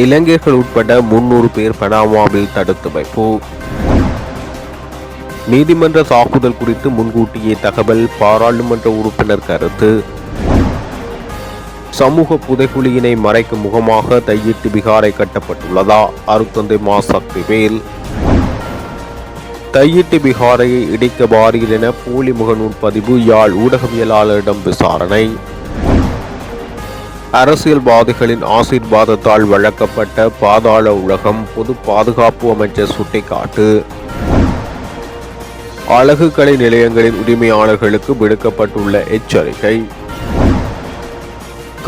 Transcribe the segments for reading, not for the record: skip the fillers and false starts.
இலங்கையர்கள் உட்பட 300 பேர் பனாமாவில் தடுத்து வைப்பு. நீதிமன்ற தாக்குதல் குறித்து முன்கூட்டியே தகவல், பாராளுமன்ற உறுப்பினர் கருத்து. சமூக புதைகுழியினை மறைக்கும் முகமாக தையிட்டு விகாரை கட்டப்பட்டுள்ளதா? அருத்தந்தை மா சக்திவேல். தையிட்டு விகாரையை இடிக்க வாரீர் என போலி முகநூல் பதிவு, யாழ் ஊடகவியலாளரிடம் விசாரணை. அரசியல்வாதிகளின் ஆசீர்வாதத்தால் வழங்கப்பட்ட பாதாள உலகம், பொது பாதுகாப்பு அமைச்சர் சுட்டிக்காட்டு. அழகு கலை நிலையங்களின் உரிமையாளர்களுக்கு விடுக்கப்பட்டுள்ள எச்சரிக்கை.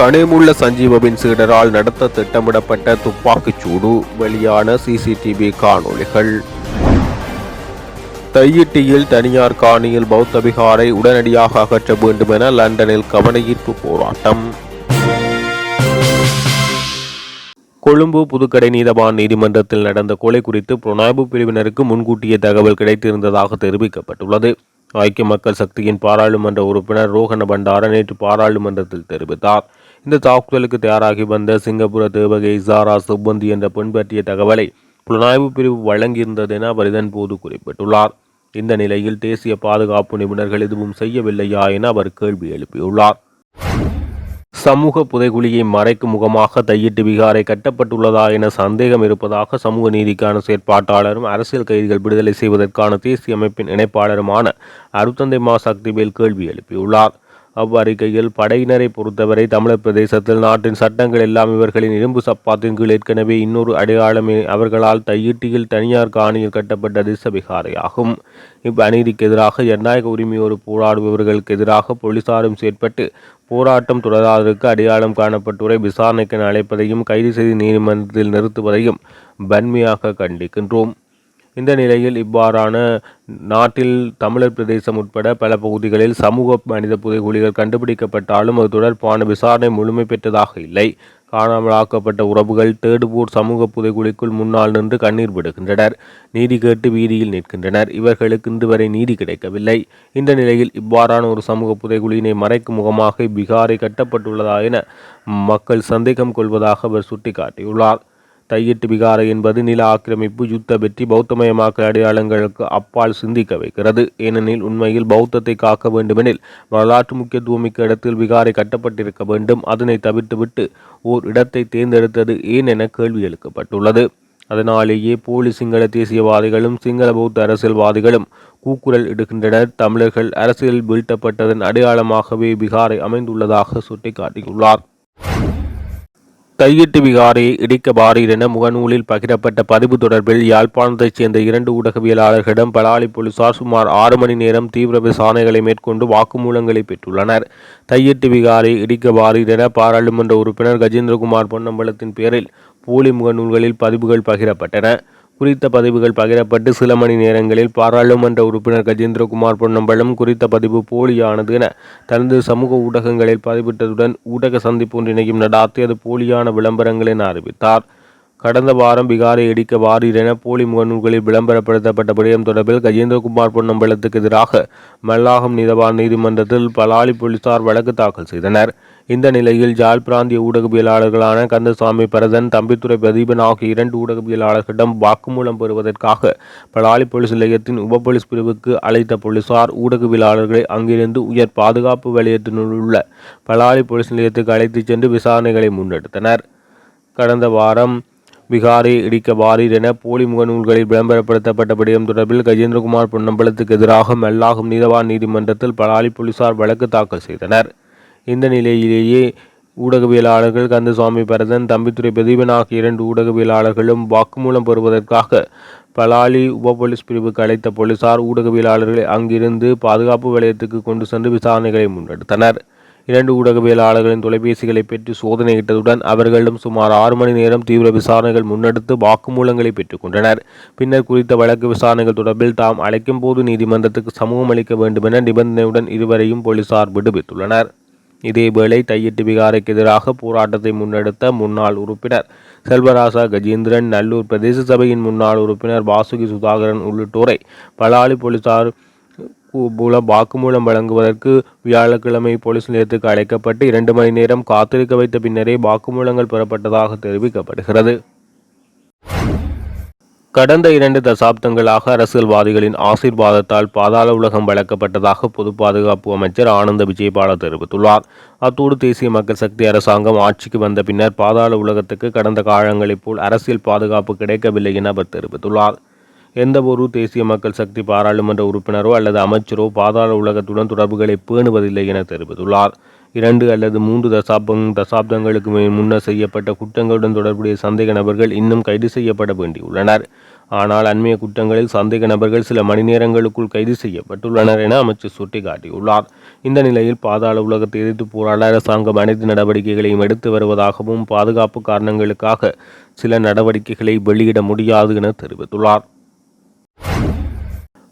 கனிமுள்ள சஞ்சீவவின் சீடரால் நடத்த திட்டமிடப்பட்ட துப்பாக்கிச் சூடு, வெளியான சிசிடிவி காணொளிகள். தையிட்டியில் தனியார் காணியில் பௌத்த விகாரை உடனடியாக அகற்ற வேண்டும் என லண்டனில் கவனஈர்ப்பு போராட்டம். கொழும்பு புதுக்கடை நீதவான் நீதிமன்றத்தில் நடந்த கொலை குறித்து புலனாய்வு பிரிவினருக்கு முன்கூட்டிய தகவல் கிடைத்திருந்ததாக தெரிவிக்கப்பட்டுள்ளது. ஐக்கிய மக்கள் சக்தியின் பாராளுமன்ற உறுப்பினர் ரோஹண பண்டார நேற்று பாராளுமன்றத்தில் தெரிவித்தார். இந்த தாக்குதலுக்கு தயாராகி வந்த சிங்கப்பூர தேவகை இசாரா சிப்பந்தி என்ற பெண் பற்றிய தகவலை புலனாய்வு பிரிவு வழங்கியிருந்தது என அவர் இதன்போது குறிப்பிட்டுள்ளார். இந்த நிலையில் தேசிய பாதுகாப்பு நிபுணர்கள் எதுவும் செய்யவில்லையா என அவர் கேள்வி எழுப்பியுள்ளார். சமூக புதைகுழியை மறைக்கும் முகமாக தையிட்டு விகாரை கட்டப்பட்டுள்ளதா என சந்தேகம் இருப்பதாக சமூக நீதிக்கான செயற்பாட்டாளரும் அரசியல் கைதிகள் விடுதலை செய்வதற்கான தேசிய அமைப்பின் இணைப்பாளருமான அருத்தந்தை மா சக்திவேல் கேள்வி எழுப்பியுள்ளார். அவ்வறிக்கையில், படையினரை பொறுத்தவரை தமிழர் பிரதேசத்தில் நாட்டின் சட்டங்கள் எல்லாம் இவர்களின் இரும்பு சப்பாத்தின் கீழ் ஏற்கனவே இன்னொரு அடையாளமே அவர்களால் தையிட்டியில் தனியார் காணியில் கட்டப்பட்ட திச விகாரையாகும். இவ்வநீதிக்கு எதிராக ஜனநாயக உரிமையோடு போராடுபவர்களுக்கு எதிராக போலீசாரும் செயற்பட்டு போராட்டம் தொடராததற்கு அடையாளம் காணப்பட்டோரை விசாரணைக்கு அழைப்பதையும் கைது செய்து நீதிமன்றத்தில் நிறுத்துவதையும் வன்மையாக கண்டிக்கின்றோம். இந்த நிலையில் இவ்வாறான நாட்டில் தமிழர் பிரதேசம் உட்பட பல பகுதிகளில் சமூக மனித புதைகுழிகள் கண்டுபிடிக்கப்பட்டாலும் அது தொடர்பான விசாரணை முழுமை பெற்றதாக இல்லை. காணாமலாக்கப்பட்ட உறவுகள் தேடுவோர் சமூக புதைகுழிக்குள் முன்னால் நின்று கண்ணீர் விடுகின்றனர், நீதி கேட்டு வீதியில் நிற்கின்றனர். இவர்களுக்கு இன்று வரை நீதி கிடைக்கவில்லை. இந்த நிலையில் இவ்வாறான ஒரு சமூக புதைகுழியினை மறைக்கும் முகமாக இவ்விகாரை கட்டப்பட்டுள்ளதா என மக்கள் சந்தேகம் கொள்வதாக அவர் சுட்டிக்காட்டியுள்ளார். தையிட்டு விகாரை என்பது நில ஆக்கிரமிப்பு, யுத்த வெற்றி, பௌத்தமயமாக்கல் அடையாளங்களுக்கு அப்பால் சிந்திக்க வைக்கிறது. ஏனெனில் உண்மையில் பௌத்தத்தை காக்க வேண்டுமெனில் வரலாற்று முக்கியத்துவமிக்க இடத்தில் விகாரை கட்டப்பட்டிருக்க வேண்டும். அதனை தவிர்த்துவிட்டு ஓர் இடத்தை தேர்ந்தெடுத்தது ஏன் என கேள்வி எழுக்கப்பட்டுள்ளது. அதனாலேயே போலி சிங்கள தேசியவாதிகளும் சிங்கள பௌத்த அரசியல்வாதிகளும் கூக்குரல் இடுகின்றனர். தமிழர்கள் அரசியல் வீழ்த்தப்பட்டதன் அடையாளமாகவே விகாரை அமைந்துள்ளதாக சுட்டிக்காட்டியுள்ளார். தையிட்டு விகாரையை இடிக்க வாரீர் என முகநூலில் பகிரப்பட்ட பதிவு தொடர்பில் யாழ்ப்பாணத்தைச் சேர்ந்த 2 ஊடகவியலாளர்களிடம் பலாலி போலீசார் சுமார் 6 மணி நேரம் தீவிர விசாரணைகளை மேற்கொண்டு வாக்குமூலங்களை பெற்றுள்ளனர். தையிட்டு விகாரையை இடிக்க வாரீர் என பாராளுமன்ற உறுப்பினர் கஜேந்திரகுமார் பொன்னம்பலத்தின் பேரில் போலி முகநூல்களில் பதிவுகள் பகிரப்பட்டன. குறித்த பதிவுகள் பகிரப்பட்டு சில மணி நேரங்களில் பாராளுமன்ற உறுப்பினர் கஜேந்திரகுமார் பொன்னம்பலம் குறித்த பதிவு போலியானது என தனது சமூக ஊடகங்களில் பதிவிட்டதுடன் ஊடக சந்திப்பு ஒன்றினையும் நடாத்தி அது போலியான விளம்பரங்கள் என அறிவித்தார். கடந்த வாரம் விகாரை இடிக்க வாரீர் என போலி முகநூல்களில் விளம்பரப்படுத்தப்பட்ட விடயம் தொடர்பில் கஜேந்திரகுமார் பொன்னம்பலத்துக்கு எதிராக மல்லாகம் நீதவான் நீதிமன்றத்தில் பலாலி போலீசார் வழக்கு தாக்கல் செய்தனர். இந்த நிலையில் யாழ் பிராந்திய ஊடகவியலாளர்களான கந்தசாமி பரதன், தம்பித்துறை பிரதீபன் ஆகிய 2 ஊடகவியலாளர்களிடம் வாக்குமூலம் பெறுவதற்காக பலாலி போலீஸ் நிலையத்தின் உப போலீஸ் பிரிவுக்கு அழைத்த போலீசார் ஊடகவியலாளர்களை அங்கிருந்து உயர் பாதுகாப்பு வலயத்தினுள் உள்ள பலாலி போலீஸ் நிலையத்துக்கு அழைத்துச் சென்று விசாரணைகளை முன்னெடுத்தனர். கடந்த வாரம் விகாரை இடிக்க வாரீர் என போலி முகநூல்களில் விளம்பரப்படுத்தப்பட்ட விடயம் தொடர்பில் கஜேந்திரகுமார் பொன்னம்பலத்துக்கு எதிராக மல்லாகம் நீதவான் நீதிமன்றத்தில் பலாலி போலீசார் வழக்கு தாக்கல் செய்தனர். இந்த நிலையிலேயே ஊடகவியலாளர்கள் கந்தசுவாமி பரதன், தம்பித்துறை பிரதீபன் ஆகிய 2 ஊடகவியலாளர்களும் வாக்குமூலம் பெறுவதற்காக பலாலி உப போலீஸ் பிரிவுக்கு அழைத்த போலீசார் ஊடகவியலாளர்களை அங்கிருந்து பாதுகாப்பு வலயத்துக்கு கொண்டு சென்று விசாரணைகளை முன்னெடுத்தனர். 2 ஊடகவியலாளர்களின் தொலைபேசிகளை பெற்று சோதனையிட்டதுடன் அவர்களிடம் சுமார் 6 மணி நேரம் தீவிர விசாரணைகள் முன்னெடுத்து வாக்குமூலங்களை பெற்றுக் கொண்டனர். பின்னர் குறித்த வழக்கு விசாரணைகள் தொடர்பில் தாம் அழைக்கும் போது நீதிமன்றத்துக்கு சமூகம் அளிக்க வேண்டுமென நிபந்தனையுடன் இருவரையும் போலீசார் விடுவித்துள்ளனர். இதேவேளை தையிட்டு விகாரைக்கு எதிராக போராட்டத்தை முன்னெடுத்த முன்னாள் உறுப்பினர் செல்வராசா கஜேந்திரன், நல்லூர் பிரதேச சபையின் முன்னாள் உறுப்பினர் வாசுகி சுதாகரன் உள்ளிட்டோரை பலாலி போலீசார் வாக்குமூலம் வழங்குவதற்கு வியாழக்கிழமை போலீஸ் நிலையத்துக்கு அழைக்கப்பட்டு 2 மணி நேரம் காத்திருக்க வைத்த பின்னரே வாக்குமூலங்கள் பெறப்பட்டதாக தெரிவிக்கப்படுகிறது. கடந்த 2 தசாப்தங்களாக அரசியல்வாதிகளின் ஆசீர்வாதத்தால் பாதாள உலகம் வழங்கப்பட்டதாக பொது பாதுகாப்பு அமைச்சர் ஆனந்த விஜயபால தெரிவித்துள்ளார். அத்தோடு தேசிய மக்கள் சக்தி அரசாங்கம் ஆட்சிக்கு வந்த பின்னர் பாதாள உலகத்துக்கு கடந்த காலங்களைப் போல் அரசியல் பாதுகாப்பு கிடைக்கவில்லை என அவர் தெரிவித்துள்ளார். எந்த ஒரு தேசிய மக்கள் சக்தி பாராளுமன்ற உறுப்பினரோ அல்லது அமைச்சரோ பாதாள உலகத்துடன் தொடர்புகளை பேணுவதில்லை என தெரிவித்துள்ளார். 2 அல்லது 3 தசாப்தங்களுக்கு முன்னர் செய்யப்பட்ட குற்றங்களுடன் தொடர்புடைய சந்தேக நபர்கள் இன்னும் கைது செய்யப்பட வேண்டியுள்ளனர். ஆனால் அண்மைய குற்றங்களில் சந்தேக நபர்கள் சில மணி நேரங்களுக்குள் கைது செய்யப்பட்டுள்ளனர் என அமைச்சர் சுட்டிக்காட்டியுள்ளார். இந்த நிலையில் பாதாள உலகத்தை எதிர்த்து போராட அரசாங்கம் அனைத்து நடவடிக்கைகளையும் எடுத்து வருவதாகவும் பாதுகாப்பு காரணங்களுக்காக சில நடவடிக்கைகளை வெளியிட முடியாது என தெரிவித்துள்ளார்.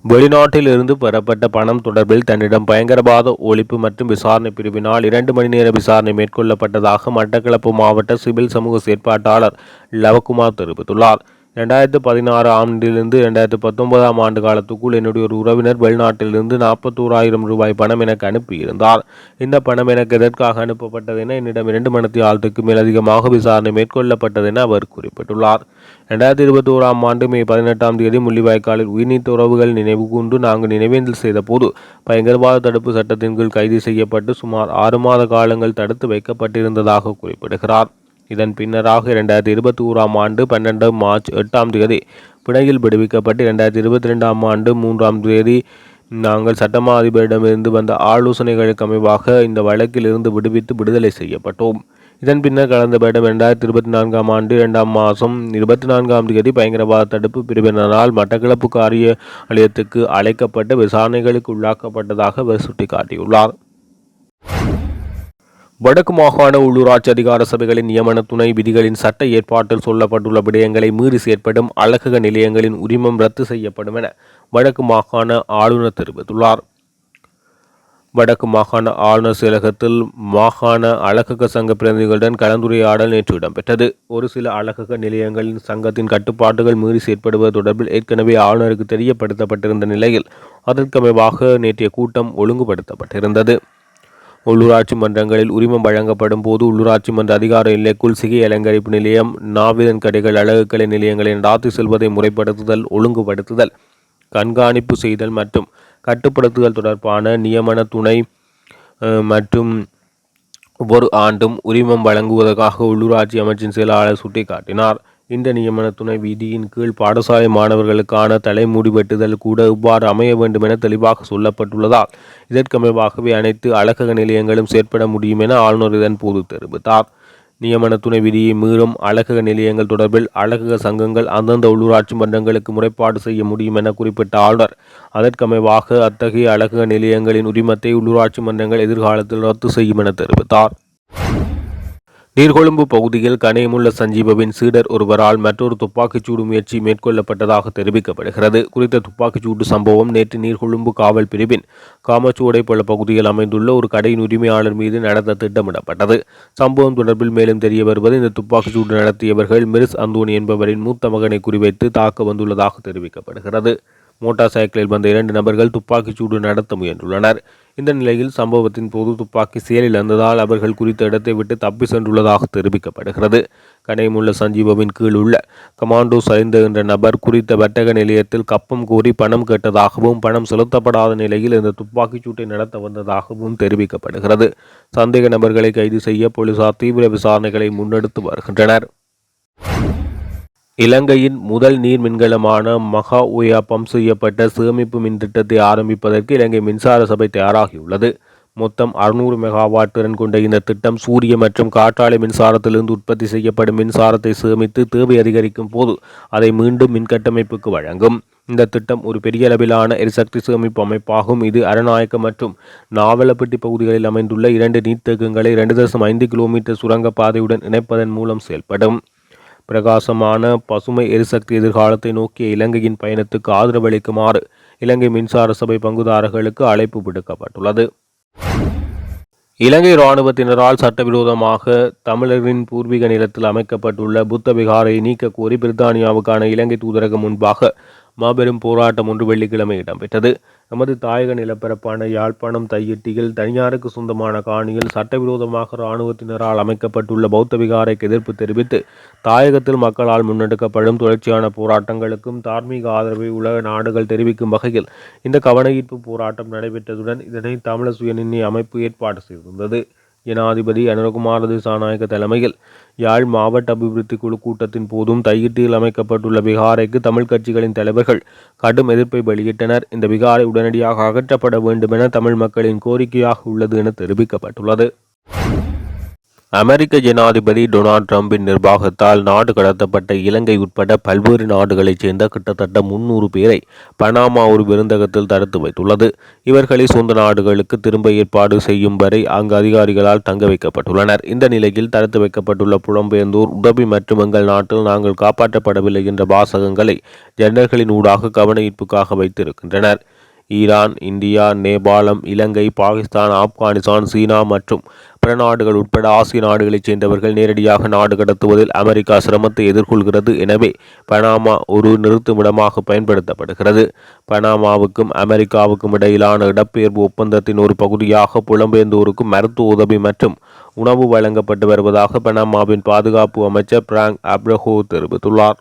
வெளிநாட்டில் இருந்து பெறப்பட்ட பணம் தொடர்பில் தன்னிடம் பயங்கரவாத ஒழிப்பு மற்றும் விசாரணை பிரிவினால் 2 மணி நேர விசாரணை மேற்கொள்ளப்பட்டதாக மட்டக்களப்பு மாவட்ட சிவில் சமூக செயற்பாட்டாளர் லவகுமார் தெரிவித்துள்ளார். 2016 ஆண்டிலிருந்து 2019 ஆண்டு காலத்துக்குள் என்னுடைய ஒரு உறவினர் வெளிநாட்டிலிருந்து 41,000 ரூபாய் பணம் எனக்கு அனுப்பியிருந்தார். இந்த பணம் எனக்கு எதற்காக அனுப்பப்பட்டது என என்னிடம் 2 மணித்தியாலத்துக்கு மேலதிகமாக விசாரணை மேற்கொள்ளப்பட்டது என அவர் குறிப்பிட்டுள்ளார். 2021 ஆண்டு மே 18 முள்ளிவாய்க்காலில் உயிர்நீத்த உறவுகள் நினைவு கூர்ந்து நாங்கள் நினைவேந்தல் செய்த போது பயங்கரவாத தடுப்பு சட்டத்தின் கீழ் கைது செய்யப்பட்டு சுமார் 6 மாத காலங்கள் தடுத்து வைக்கப்பட்டிருந்ததாக குறிப்பிடுகிறார். இதன் பின்னராக 2021 ஆண்டு 12 மார்ச் 8 பிணையில் விடுவிக்கப்பட்டு 2022 ஆண்டு 3 நாங்கள் சட்டமா அதிபரிடமிருந்து வந்த ஆலோசனைகளுக்கு அமைவாக இந்த வழக்கில் இருந்து விடுவித்து விடுதலை செய்யப்பட்டோம். இதன் பின்னர் கடந்த வருடம் 2024 ஆண்டு 2 மாதம் 24 பயங்கரவாத தடுப்பு பிரிவினரால் மட்டக்களப்பு காரியாலயத்துக்கு அழைக்கப்பட்டு விசாரணைகளுக்கு உள்ளாக்கப்பட்டதாக அவர் சுட்டிக்காட்டியுள்ளார். வடக்கு மாகாண உள்ளூராட்சி அதிகார சபைகளின் நியமன துணை விதிகளின் சட்ட ஏற்பாட்டில் சொல்லப்பட்டுள்ள விடயங்களை மீறி செயற்படும் அழகக நிலையங்களின் உரிமம் ரத்து செய்யப்படும் என வடக்கு மாகாண ஆளுநர் தெரிவித்துள்ளார். வடக்கு மாகாண ஆளுநர் செயலகத்தில் மாகாண அழகக சங்க பிரதிநிதிகளுடன் கலந்துரையாடல் நேற்று இடம்பெற்றது. ஒரு சில அழகக நிலையங்களின் சங்கத்தின் கட்டுப்பாடுகள் மீறி செயற்படுவது தொடர்பில் ஏற்கனவே ஆளுநருக்கு தெரியப்படுத்தப்பட்டிருந்த நிலையில் அதற்கமைவாக நேற்றைய கூட்டம் ஒழுங்குபடுத்தப்பட்டிருந்தது. உள்ளூராட்சி மன்றங்களில் உரிமம் வழங்கப்படும் போது உள்ளூராட்சி மன்ற அதிகார எல்லைக்குள் சிகை அலங்கரிப்பு நிலையம், நாவிதன் கடைகள், அழகுக்கலை நிலையங்களை நடாத்தி செல்வதை முறைப்படுத்துதல், ஒழுங்குபடுத்துதல், கண்காணிப்பு செய்தல் மற்றும் கட்டுப்படுத்துதல் தொடர்பான நியமன துணை மற்றும் ஒவ்வொரு ஆண்டும் உரிமம் வழங்குவதற்காக உள்ளூராட்சி அமைச்சின் செயலாளர் சுட்டிக்காட்டினார். இந்த நியமன துணை விதியின் கீழ் பாடசாலை மாணவர்களுக்கான தலைமுடி வெட்டுதல் கூட இவ்வாறு அமைய வேண்டும் என தெளிவாக சொல்லப்பட்டுள்ளதால் இதற்கமைவாகவே அனைத்து அழகக நிலையங்களும் செயற்பட முடியும் என ஆளுநர் இதன் போது தெரிவித்தார். நியமன துணை விதியை மீறும் அழகக நிலையங்கள் தொடர்பில் அழகக சங்கங்கள் அந்தந்த உள்ளூராட்சி மன்றங்களுக்கு முறைப்பாடு செய்ய முடியும் என குறிப்பிட்ட ஆளுநர் அதற்கமைவாக அத்தகைய அழகக நிலையங்களின் உரிமத்தை உள்ளூராட்சி மன்றங்கள் எதிர்காலத்தில் ரத்து செய்யும் என தெரிவித்தார். நீர்கொழும்பு பகுதியில் கனேமுள்ள சஞ்சீவவின் சீடர் ஒருவரால் மற்றொரு துப்பாக்கிச்சூடு முயற்சி மேற்கொள்ளப்பட்டதாக தெரிவிக்கப்படுகிறது. குறித்த துப்பாக்கிச்சூடு சம்பவம் நேற்று நீர்கொழும்பு காவல் பிரிவின் காமச்சுவடைப்பள்ள பகுதியில் அமைந்துள்ள ஒரு கடையின் உரிமையாளர் மீது நடத்த திட்டமிடப்பட்டது. சம்பவம் தொடர்பில் மேலும் தெரிய வருவது இந்த துப்பாக்கிச்சூடு நடத்தியவர்கள் மிரிஸ் அந்தோனி என்பவரின் மூத்த மகனை குறிவைத்து தாக்க வந்துள்ளதாக தெரிவிக்கப்படுகிறது. மோட்டார் சைக்கிளில் வந்த 2 நபர்கள் துப்பாக்கிச்சூடு நடத்த முயன்றுள்ளனர். இந்த நிலையில் சம்பவத்தின் போது துப்பாக்கி செயலில் இருந்ததால் அவர்கள் குறித்த இடத்தை விட்டு தப்பி சென்றுள்ளதாக தெரிவிக்கப்படுகிறது. கனேமுள்ள சஞ்சீவவின் கீழ் உள்ள கமாண்டோ சரிந்த என்ற நபர் குறித்த வர்த்தக நிலையத்தில் கப்பம் கோரி பணம் கேட்டதாகவும் பணம் செலுத்தப்படாத நிலையில் இந்த துப்பாக்கிச்சூட்டை நடத்த வந்ததாகவும் தெரிவிக்கப்படுகிறது. சந்தேக நபர்களை கைது செய்ய போலீசார் தீவிர விசாரணைகளை முன்னெடுத்து வருகின்றனர். இலங்கையின் முதல் நீர் மின்கலமான மகா உயா பம்ப் செய்யப்பட்ட சேமிப்பு மின் திட்டத்தை ஆரம்பிப்பதற்கு இலங்கை மின்சார சபை தயாராகியுள்ளது. மொத்தம் 600 மெகாவாட் திறன் கொண்ட இந்த திட்டம் சூரிய மற்றும் காற்றாலை மின்சாரத்திலிருந்து உற்பத்தி செய்யப்படும் மின்சாரத்தை சேமித்து தேவை அதிகரிக்கும் போது அதை மீண்டும் மின்கட்டமைப்புக்கு வழங்கும். இந்த திட்டம் ஒரு பெரிய அளவிலான எரிசக்தி சேமிப்பு அமைப்பாகும். இது அரநாயக்க மற்றும் நாவலப்பட்டி பகுதிகளில் அமைந்துள்ள 2 நீர்த்தேக்கங்களை 2.5 கிலோமீட்டர் சுரங்கப்பாதையுடன் இணைப்பதன் மூலம் செயல்படும். பிரகாசமான பசுமை எரிசக்தி எதிர்காலத்தை நோக்கிய இலங்கையின் பயணத்துக்கு ஆதரவளிக்குமாறு இலங்கை மின்சார சபை பங்குதாரர்களுக்கு அழைப்பு விடுக்கப்பட்டுள்ளது. இலங்கை இராணுவத்தினரால் சட்டவிரோதமாக தமிழரின் பூர்வீக நிலத்தில் அமைக்கப்பட்டுள்ள புத்த விகாரை நீக்க கோரி பிரித்தானியாவுக்கான இலங்கை தூதரகம் முன்பாக மாபெரும் போராட்டம் ஒன்று வெள்ளிக்கிழமை இடம்பெற்றது. நமது தாயக நிலப்பரப்பான யாழ்ப்பாணம் தையிட்டியில் தனியாருக்கு சொந்தமான காணியில் சட்டவிரோதமாக இராணுவத்தினரால் அமைக்கப்பட்டுள்ள பௌத்த விகாரைக்கு எதிர்ப்பு தெரிவித்து தாயகத்தில் மக்களால் முன்னெடுக்கப்படும் தொடர்ச்சியான போராட்டங்களுக்கும் தார்மீக ஆதரவை உலக நாடுகள் தெரிவிக்கும் வகையில் இந்த கவனஈர்ப்பு போராட்டம் நடைபெற்றதுடன் இதனை தமிழர் சுயநிர்ணய அமைப்பு ஏற்பாடு செய்திருந்தது. ஜனாதிபதி அனுரகுமார திசாநாயக்க தலைமையில் யாழ் மாவட்ட அபிவிருத்தி குழு கூட்டத்தின் போதும் தையிட்டியில் அமைக்கப்பட்டுள்ள விகாரைக்கு தமிழ் கட்சிகளின் தலைவர்கள் கடும் எதிர்ப்பை வெளியிட்டனர். இந்த விகாரை உடனடியாக அகற்றப்பட வேண்டும் என தமிழ் மக்களின் கோரிக்கையாக உள்ளது என தெரிவிக்கப்பட்டுள்ளது. அமெரிக்க ஜனாதிபதி டொனால்ட் ட்ரம்பின் நிர்வாகத்தால் நாடு கடத்தப்பட்ட இலங்கை உட்பட பல்வேறு நாடுகளைச் சேர்ந்த கிட்டத்தட்ட 300 பேரை பனாமா ஒரு விருந்தகத்தில் தடுத்து வைத்துள்ளது. இவர்களை சொந்த நாடுகளுக்கு திரும்ப ஏற்பாடு செய்யும் வரை அங்கு அதிகாரிகளால் தங்க வைக்கப்பட்டுள்ளனர். இந்த நிலையில் தடுத்து வைக்கப்பட்டுள்ள புலம்பெயர்ந்தோர் உதவி மற்றும் எங்கள் நாட்டில் நாங்கள் காப்பாற்றப்படவில்லை என்ற வாசகங்களை ஜன்னல்களின் ஊடாக கவன ஈர்ப்புக்காக வைத்திருக்கின்றனர். ஈரான், இந்தியா, நேபாளம், இலங்கை, பாகிஸ்தான், ஆப்கானிஸ்தான், சீனா மற்றும் பிற நாடுகள் உட்பட ஆசிய நாடுகளைச் சேர்ந்தவர்கள் நேரடியாக நாடு கடத்துவதில் அமெரிக்கா சிரமத்தை எதிர்கொள்கிறது. எனவே பனாமா ஒரு நிறுத்துமிடமாக பயன்படுத்தப்படுகிறது. பனாமாவுக்கும் அமெரிக்காவுக்கும் இடையிலான இடப்பெயர்வு ஒப்பந்தத்தின் ஒரு பகுதியாக புலம்பெயர்ந்தோருக்கு மருத்துவ உதவி மற்றும் உணவு வழங்கப்பட்டு வருவதாக பனாமாவின் பாதுகாப்பு அமைச்சர் பிராங்க் அப்ரஹோ தெரிவித்துள்ளார்.